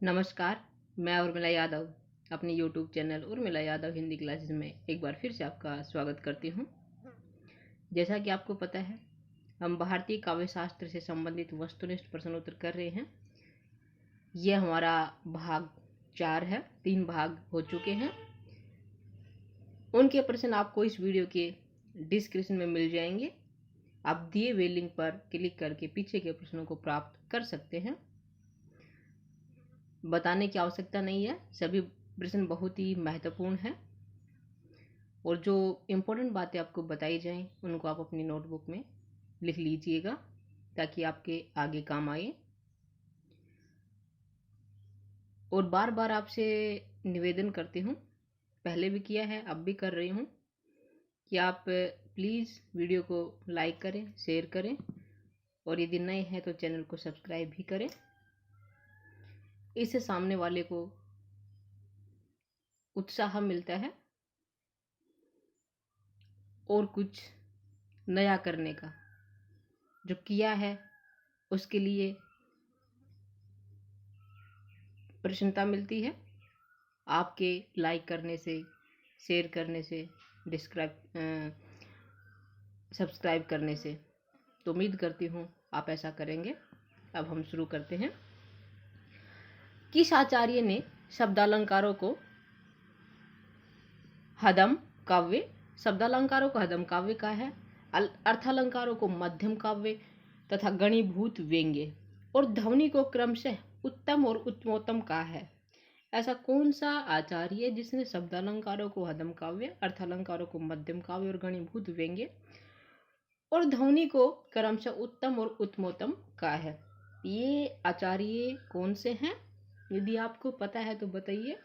नमस्कार। मैं उर्मिला यादव अपने YouTube channel Urmila Yadav Hindi classes में एक बार फिर से आपका स्वागत करती हूँ। जैसा कि आपको पता है, हम भारतीय काव्य शास्त्र से संबंधित वस्तुनिष्ठ प्रश्नोत्तर कर रहे हैं। यह हमारा भाग 4 है। 3 भाग हो चुके हैं। उनके प्रश्न आपको इस वीडियो के डिस्क्रिप्शन में मिल जाएंगे। आप दिए हुए लिंक पर क्लिक करके पीछे के प्रश्नों को प्राप्त कर सकते हैं। बताने की आवश्यकता नहीं है, सभी प्रश्न बहुत ही महत्वपूर्ण हैं और जो इम्पोर्टेंट बातें आपको बताई जाएं उनको आप अपनी नोटबुक में लिख लीजिएगा ताकि आपके आगे काम आए। और बार बार आपसे निवेदन करती हूँ, पहले भी किया है अब भी कर रही हूँ, कि आप प्लीज़ वीडियो को लाइक करें, शेयर करें और यदि नए हैं तो चैनल को सब्सक्राइब भी करें। इससे सामने वाले को उत्साह मिलता है और कुछ नया करने का, जो किया है उसके लिए प्रसन्नता मिलती है। आपके लाइक करने से, शेयर करने से, सब्सक्राइब करने से, तो उम्मीद करती हूँ आप ऐसा करेंगे। अब हम शुरू करते हैं। किस आचार्य ने शब्दालंकारों को हदम काव्य कहा है, अर्थालंकारों को मध्यम काव्य तथा गणीभूत व्यंग्य और ध्वनि को क्रमशः उत्तम और उत्तमोत्तम कहा है? ऐसा कौन सा आचार्य है जिसने शब्दालंकारों को हदम काव्य, अर्थालंकारों को मध्यम काव्य और गणीभूत व्यंग्य और ध्वनि को क्रमशः उत्तम और उत्तमोत्तम कहा है? ये आचार्य कौन से हैं? यदि आपको पता है तो बताइए।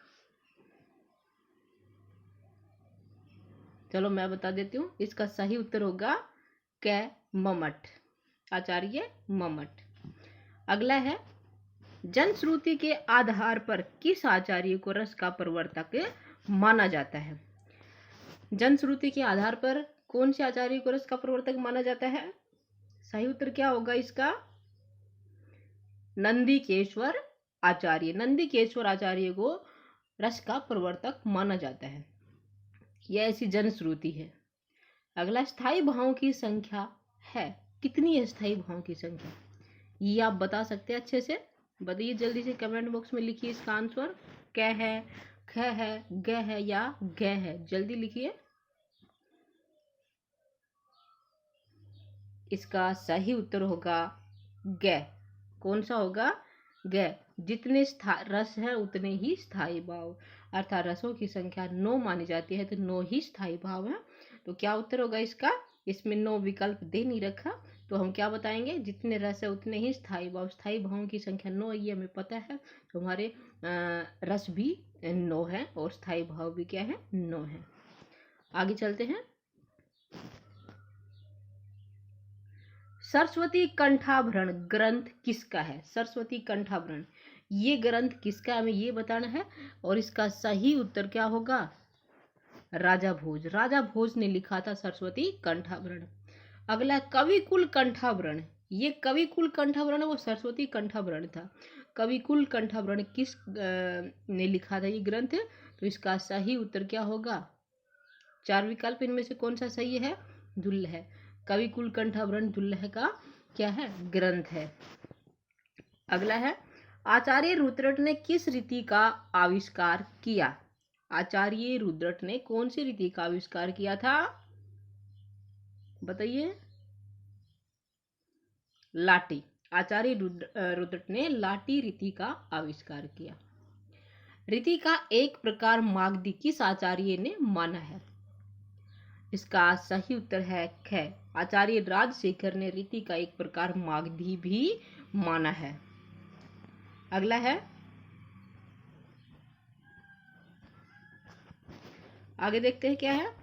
चलो मैं बता देती हूँ। इसका सही उत्तर होगा कै मम्मट, आचार्य मम्मट। अगला है, जनश्रुति के आधार पर किस आचार्य को रस का प्रवर्तक माना जाता है? जनश्रुति के आधार पर कौन से आचार्य को रस का प्रवर्तक माना जाता है? सही उत्तर क्या होगा इसका? नंदिकेश्वर आचार्य। नंदिकेश्वर आचार्य को रस का प्रवर्तक माना जाता है। यह ऐसी जनश्रुति है। अगला, स्थायी भावों की संख्या है कितनी है? स्थायी भावों की संख्या ये आप बता सकते हैं अच्छे से? बताइए जल्दी से, कमेंट बॉक्स में लिखिए इसका आंसर। क है, ख है, ग है या ग है? जल्दी लिखिए। इसका सही उत्तर होगा ग। कौन सा होगा? ग। जितने रस है उतने ही स्थायी भाव, अर्थात रसों की संख्या 9 मानी जाती है तो 9 ही स्थायी भाव है। तो क्या उत्तर होगा इसका? इसमें 9 विकल्प दे नहीं रखा, तो हम क्या बताएंगे? जितने रस है उतने ही स्थायी भाव। स्थायी भावों की संख्या 9, ये हमें पता है। तो हमारे रस भी 9 है और स्थायी भाव भी क्या है? 9 है। आगे चलते हैं। सरस्वती कंठाभरण ग्रंथ किसका है? सरस्वती कंठाभरण ये ग्रंथ किसका है, हमें ये बताना है। और इसका सही उत्तर क्या होगा? राजा भोज। राजा भोज ने लिखा था सरस्वती कंठाभरण। अगला, कविकुल कंठाभरण। ये कविकुल कंठाभरण वो सरस्वती कंठाभरण था। कविकुल कंठाभरण किस ने लिखा था ये ग्रंथ? तो इसका सही उत्तर क्या होगा? 4 विकल्प, इनमें से कौन सा सही है? दुल्लह। कविकुल कंठाभरण दुल्लह का क्या है? ग्रंथ है। अगला है, आचार्य रुद्रट ने किस रीति का आविष्कार किया? आचार्य रुद्रट ने कौन सी रीति का आविष्कार किया था? बताइए। लाटी। आचार्य रुद्रट ने लाटी रीति का आविष्कार किया। रीति का एक प्रकार मागधी किस आचार्य ने माना है? इसका सही उत्तर है ख। आचार्य राजशेखर ने रीति का एक प्रकार मागधी भी माना है। अगला है, आगे देखते हैं क्या है।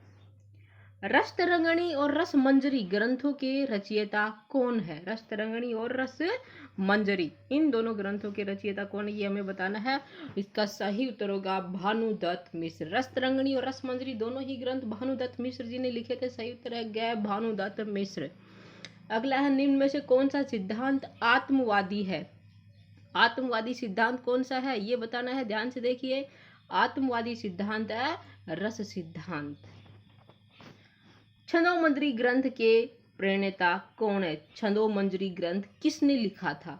रसतरंगिणी और रसमंजरी ग्रंथों के रचयिता कौन है? रसतरंगिणी और रसमंजरी इन दोनों ग्रंथों के रचयिता कौन है, ये हमें बताना है। इसका सही उत्तर होगा भानुदत्त मिश्र। रसतरंगिणी और रसमंजरी दोनों ही ग्रंथ भानुदत्त मिश्र जी ने लिखे थे। सही उत्तर है ग, भानुदत्त मिश्र। अगला है, निम्न में से कौन सा सिद्धांत आत्मवादी है? आत्मवादी सिद्धांत कौन सा है ये बताना है, ध्यान से देखिए। आत्मवादी सिद्धांत है रस सिद्धांत। छंदोमंजरी ग्रंथ के प्रणेता कौन है? छंदोमंजरी ग्रंथ किसने लिखा था?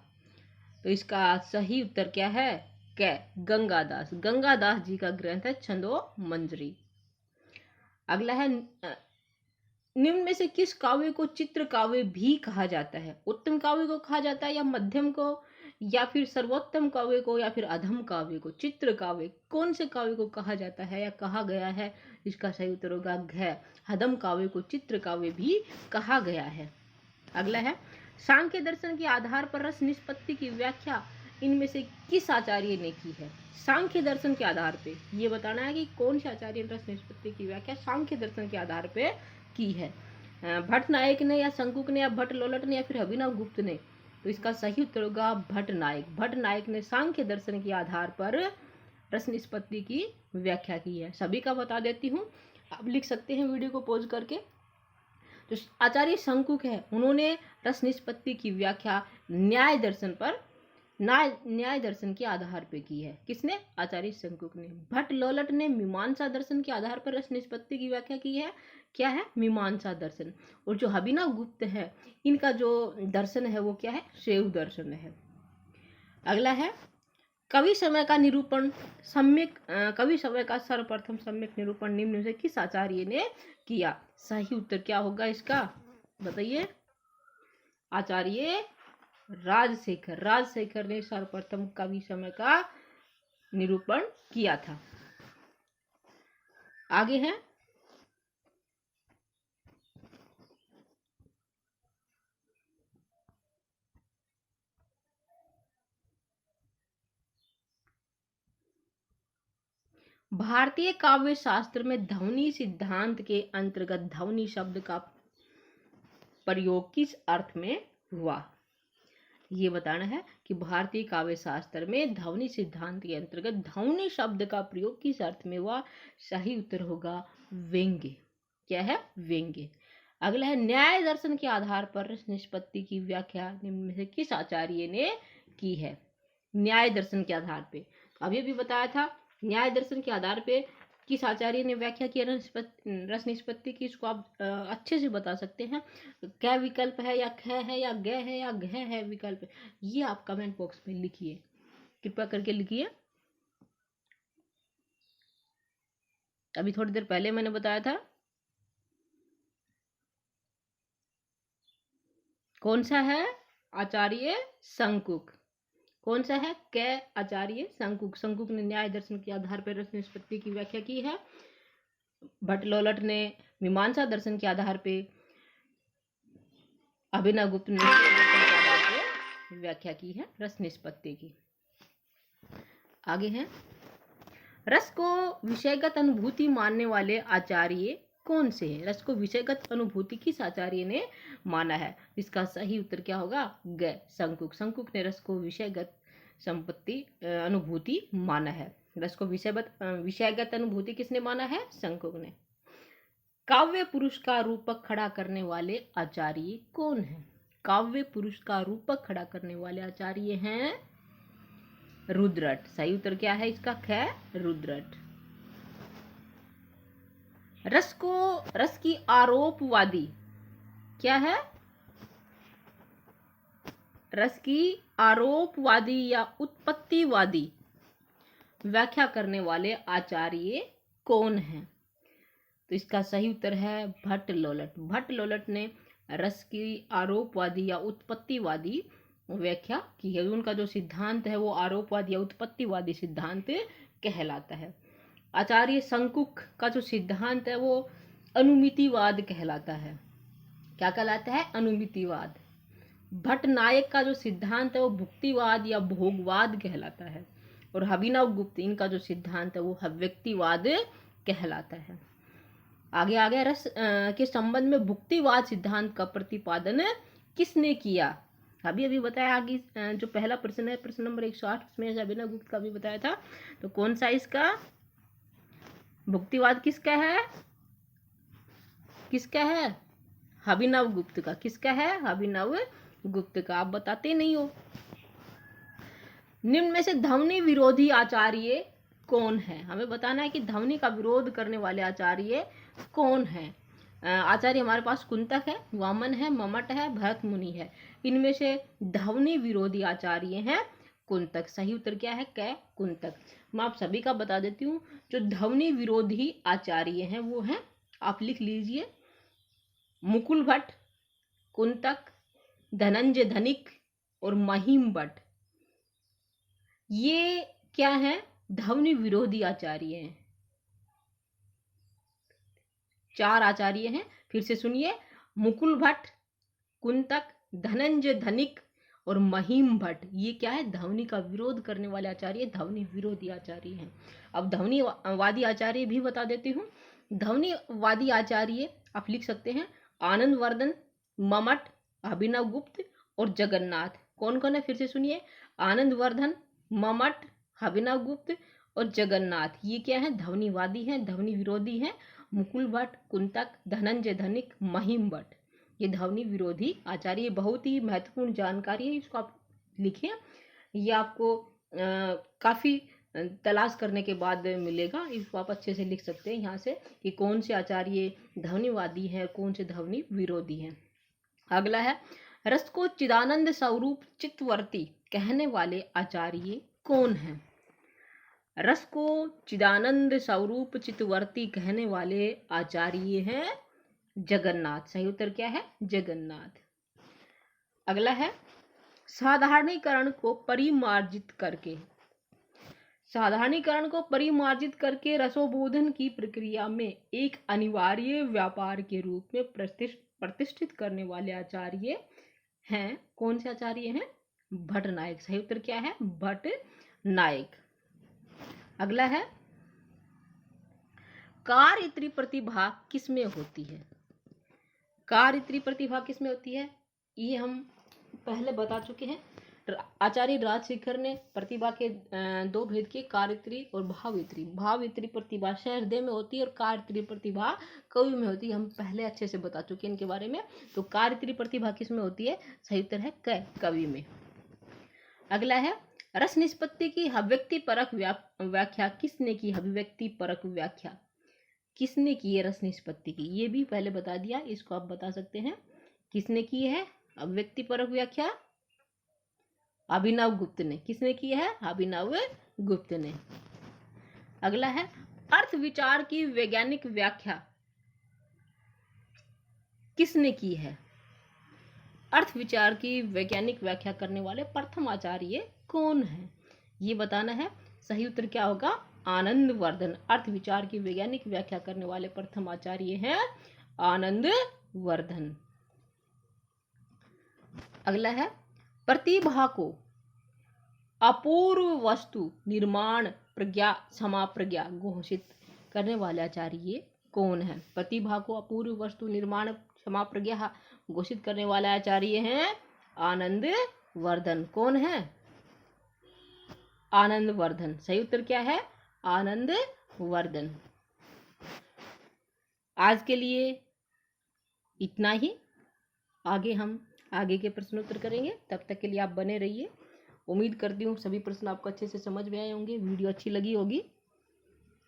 तो इसका सही उत्तर क्या है? गंगादास। गंगादास जी का ग्रंथ है छंदोमंजरी। अगला है निम्न में से किस काव्य को चित्र काव्य भी कहा जाता है? उत्तम काव्य को कहा जाता है, या मध्यम को, या फिर सर्वोत्तम काव्य को, या फिर अधम काव्य को? चित्र काव्य कौन से काव्य को कहा जाता है या कहा गया है? इसका सही उत्तर होगा घ। अधम काव्य को चित्र काव्य भी कहा गया है। अगला है सांख्य दर्शन के आधार पर रस निष्पत्ति की व्याख्या इनमें से किस आचार्य ने की है? सांख्य दर्शन के आधार पे ये बताना है कि कौन से आचार्य ने रस निष्पत्ति की व्याख्या सांख्य दर्शन के आधार पे की है। भट्ट नायक ने, या शंकुक ने, या भट्ट लोलट ने, या फिर अभिनव गुप्त ने? तो इसका सही उत्तर होगा भट्ट नायक। भट्ट नायक ने सांख्य दर्शन के आधार पर रस निष्पत्ति की व्याख्या की है। सभी का बता देती हूँ, आप लिख सकते हैं वीडियो को पॉज करके। जो आचार्य शंकुक है उन्होंने रस निष्पत्ति की व्याख्या न्याय दर्शन के आधार पर की है। किसने? आचार्य शंकुक ने। भट्ट लोलट ने मीमांसा दर्शन के आधार पर रस निष्पत्ति की व्याख्या की है। क्या है? मीमांसा दर्शन। और जो अभिनव गुप्त है इनका जो दर्शन है वो क्या है? शैव दर्शन है। अगला है कवि समय का निरूपण कवि समय का सर्वप्रथम सम्यक निरूपण निम्न से किस आचार्य ने किया? सही उत्तर क्या होगा इसका? बताइए। आचार्य राजशेखर ने सर्वप्रथम कवि समय का निरूपण किया था। आगे है भारतीय काव्य शास्त्र में ध्वनि सिद्धांत के अंतर्गत ध्वनि शब्द का प्रयोग किस अर्थ में हुआ? ये बताना है कि भारतीय काव्य शास्त्र में ध्वनि सिद्धांत के अंतर्गत ध्वनि शब्द का प्रयोग किस अर्थ में हुआ? सही उत्तर होगा व्यंग्य। क्या है? व्यंग्य। अगला है न्याय दर्शन के आधार पर रस निष्पत्ति की व्याख्या निम्न में से किस आचार्य ने की है? न्याय दर्शन के आधार पे अभी भी बताया था। न्याय दर्शन के आधार पे किस आचार्य ने व्याख्या की रस निष्पत्ति की? इसको आप अच्छे से बता सकते हैं। क्या विकल्प है, या ख है, या ग है, या घ है विकल्प? ये आप कमेंट बॉक्स में लिखिए, कृपया करके लिखिए। अभी थोड़ी देर पहले मैंने बताया था। कौन सा है? आचार्य शंकुक। कौन सा है? क आचार्य शंकुक। शंकुक ने न्याय दर्शन के आधार पर रस निष्पत्ति की व्याख्या की है। भट्ट लोलट ने मीमांसा दर्शन के आधार पे, अभिनव गुप्त ने व्याख्या की है रस निष्पत्ति की। आगे है रस को विषयगत अनुभूति मानने वाले आचार्य कौन से हैं? रस को विषयगत अनुभूति किस आचार्य ने माना है? इसका सही उत्तर क्या होगा? ग शंकुक। शंकुक ने रस को विषयगत अनुभूति माना है। रस को विषयगत अनुभूति किसने माना है? शंकुक ने। काव्य पुरुष का रूपक खड़ा करने वाले आचार्य कौन है? काव्य पुरुष का रूपक खड़ा करने वाले आचार्य हैं रुद्रट। सही उत्तर क्या है इसका? ख रुद्रट। रस की आरोपवादी क्या है? रस की आरोपवादी या उत्पत्तिवादी व्याख्या करने वाले आचार्य कौन हैं? तो इसका सही उत्तर है भट्ट लोलट। भट्ट लोलट ने रस की आरोपवादी या उत्पत्तिवादी व्याख्या की है। उनका जो सिद्धांत है वो आरोपवादी या उत्पत्तिवादी सिद्धांत कहलाता है। आचार्य शंकुक का जो सिद्धांत है वो अनुमितिवाद कहलाता है। क्या कहलाता है? अनुमितिवाद। भट्ट नायक का जो सिद्धांत है वो भुक्तिवाद या भोगवाद कहलाता है। और अभिनव गुप्त इनका जो सिद्धांत है वो अव्यक्तिवाद कहलाता है। आगे रस के संबंध में भुक्तिवाद सिद्धांत का प्रतिपादन किसने किया? अभी बताया। आगे जो पहला प्रश्न है, प्रश्न नंबर 108, उसमें अभिनव गुप्त का भी बताया था। तो कौन सा इसका भुक्तिवाद किसका है? किसका है? अभिनव गुप्त का। किसका है? अभिनव गुप्त का। आप बताते नहीं हो। निम्न में से ध्वनि विरोधी आचार्य कौन है? हमें बताना है कि ध्वनि का विरोध करने वाले आचार्य कौन है। आचार्य हमारे पास कुंतक है, वामन है, मम्मट है, भरत मुनि है। इनमें से ध्वनि विरोधी आचार्य हैं कुंतक। सही उत्तर क्या है? क कुंतक। मैं आप सभी का बता देती हूँ। जो ध्वनि विरोधी आचार्य हैं वो हैं, आप लिख लीजिए, मुकुल भट्ट, कुंतक, धनंजय धनिक और महिम भट्ट। ये क्या है? ध्वनि विरोधी आचार्य हैं। 4 आचार्य हैं, फिर से सुनिए, मुकुल भट्ट, कुंतक, धनंजय धनिक और महिम भट्ट। ये क्या है? ध्वनि का विरोध करने वाले आचार्य, ध्वनि विरोधी आचार्य हैं। अब ध्वनिवादी आचार्य भी बता देती हूँ। ध्वनिवादी आचार्य आप लिख सकते हैं, आनंद वर्धन, मम्मट, अभिनव गुप्त और जगन्नाथ। कौन कौन है? फिर से सुनिए, आनंद वर्धन, मम्मट, अभिनव गुप्त और जगन्नाथ। ये क्या है? ध्वनिवादी हैं, ध्वनि विरोधी हैं। मुकुल भट्ट, कुंतक, धनंजय धनिक, महिम भट्ट, ये ध्वनि विरोधी आचार्य। बहुत ही महत्वपूर्ण जानकारी है, इसको आप लिखें। ये आपको काफ़ी तलाश करने के बाद मिलेगा। इसको आप अच्छे से लिख सकते हैं यहाँ से कि कौन से आचार्य ध्वनिवादी हैं, कौन से ध्वनि विरोधी हैं। अगला है, रस को चिदानंद स्वरूप चित्तवर्ती कहने वाले आचार्य कौन हैं? रस को चिदानंद स्वरूप चित्तवर्ती कहने वाले आचार्य हैं जगन्नाथ। सही उत्तर क्या है? जगन्नाथ। अगला है, साधारणीकरण को परिमार्जित करके, साधारणीकरण को परिमार्जित करके रसोबोधन की प्रक्रिया में एक अनिवार्य व्यापार के रूप में प्रतिष्ठित करने वाले आचार्य हैं। कौन से आचार्य हैं? भट्ट नायक। सही उत्तर क्या है? भट्ट नायक। अगला है, कार्यत्री प्रतिभा किसमें होती है? कार्यत्री प्रतिभा किसमें होती है? ये हम पहले बता चुके हैं। आचार्य राजशेखर ने प्रतिभा के 2 भेद किए, कार्यत्री और भावयत्री। भावयत्री प्रतिभा हृदय में होती है और कार्यत्री प्रतिभा कवि में होती है। हम पहले अच्छे से बता चुके हैं इनके बारे में। तो कार्यत्री प्रतिभा किसमें होती है? सही उत्तर है कवि में। अगला है, रस निष्पत्ति की अभिव्यक्ति परक व्याख्या किसने की? अभिव्यक्ति परक व्याख्या किसने की है रस निष्पत्ति की? ये भी पहले बता दिया, इसको आप बता सकते हैं किसने की है अभिव्यक्ति परक व्याख्या? अभिनव गुप्त ने। किसने की है? अभिनव गुप्त ने। अगला है, अर्थ विचार की वैज्ञानिक व्याख्या किसने की है? अर्थ विचार की वैज्ञानिक व्याख्या करने वाले प्रथम आचार्य कौन है? ये बताना है। सही उत्तर क्या होगा? आनंद वर्धन। अर्थ विचार की वैज्ञानिक व्याख्या करने वाले प्रथम आचार्य हैं आनंद वर्धन। अगला है, प्रतिभा को अपूर्व वस्तु निर्माण प्रज्ञा समाप्रज्ञा घोषित करने वाले आचार्य कौन है? प्रतिभा को अपूर्व वस्तु निर्माण समाप्रज्ञा घोषित करने वाले आचार्य हैं आनंद वर्धन। कौन है? आनंद वर्धन। सही उत्तर क्या है? आनंद वर्धन। आज के लिए इतना ही। हम आगे के प्रश्नोत्तर करेंगे। तब तक के लिए आप बने रहिए। उम्मीद करती हूँ सभी प्रश्न आपको अच्छे से समझ में आए होंगे। वीडियो अच्छी लगी होगी